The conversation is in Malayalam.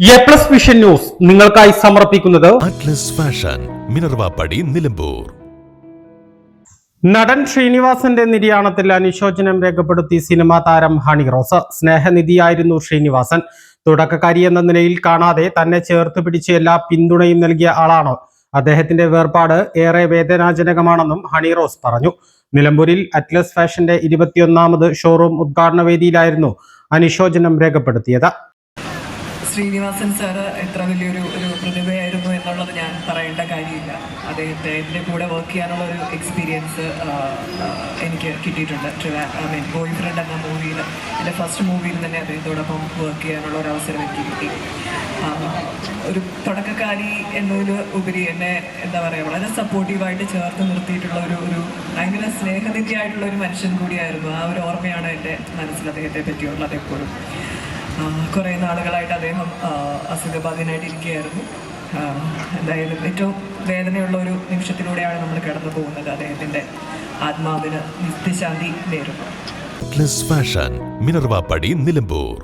എ+ വിഷൻ ന്യൂസ് നിങ്ങൾക്കായി സമർപ്പിക്കുന്നത് അറ്റ്ലസ് ഫാഷൻ മിനർവാപ്പടി നിലമ്പൂർ. നടൻ ശ്രീനിവാസന്റെ നിര്യാണത്തിൽ അനുശോചനം രേഖപ്പെടുത്തി സിനിമാ താരം ഹണി റോസ്. സ്നേഹനിധിയായിരുന്നു ശ്രീനിവാസൻ. തുടക്കക്കാരി എന്ന നിലയിൽ കാണാതെ തന്നെ ചേർത്ത് പിടിച്ച് എല്ലാ പിന്തുണയും നൽകിയ ആളാണ്. അദ്ദേഹത്തിന്റെ വേർപാട് ഏറെ വേദനാജനകമാണെന്നും ഹണി റോസ് പറഞ്ഞു. നിലമ്പൂരിൽ അറ്റ്ലസ് ഫാഷന്റെ 21ാമത് ഷോറൂം ഉദ്ഘാടന വേദിയിലായിരുന്നു അനുശോചനം രേഖപ്പെടുത്തിയത്. ശ്രീനിവാസൻ സാറ് എത്ര വലിയൊരു പ്രതിഭയായിരുന്നു എന്നുള്ളത് ഞാൻ പറയേണ്ട കാര്യമില്ല. അദ്ദേഹത്തിൻ്റെ കൂടെ വർക്ക് ചെയ്യാനുള്ള ഒരു എക്സ്പീരിയൻസ് എനിക്ക് കിട്ടിയിട്ടുണ്ട്. ബോയ് ഫ്രണ്ട് എന്ന മൂവിയിൽ, എൻ്റെ ഫസ്റ്റ് മൂവിയിൽ തന്നെ അദ്ദേഹത്തോടൊപ്പം വർക്ക് ചെയ്യാനുള്ള ഒരു അവസരം എനിക്ക് കിട്ടി. ഒരു തുടക്കക്കാരി എന്നതിൽ ഉപരി എന്നെ എന്താ പറയുക, വളരെ സപ്പോർട്ടീവായിട്ട് ചേർത്ത് നിർത്തിയിട്ടുള്ള ഒരു ഭയങ്കര സ്നേഹനിധിയായിട്ടുള്ള ഒരു മനുഷ്യൻ കൂടിയായിരുന്നു. ആ ഒരു ഓർമ്മയാണ് എൻ്റെ മനസ്സിൽ അദ്ദേഹത്തെ പറ്റിയുള്ളത് എപ്പോഴും. കുറേ നാളുകളായിട്ട് അദ്ദേഹം അസുഖബാധിതനായിട്ടിരിക്കുകയായിരുന്നു. എന്തായാലും ഏറ്റവും വേദനയുള്ള ഒരു നിമിഷത്തിലൂടെയാണ് നമ്മൾ കടന്നു പോകുന്നത്. അദ്ദേഹത്തിൻ്റെ ആത്മാവിന് നിത്യശാന്തി നേരുന്നു. Atlas fashion Minervappadi Nilambur.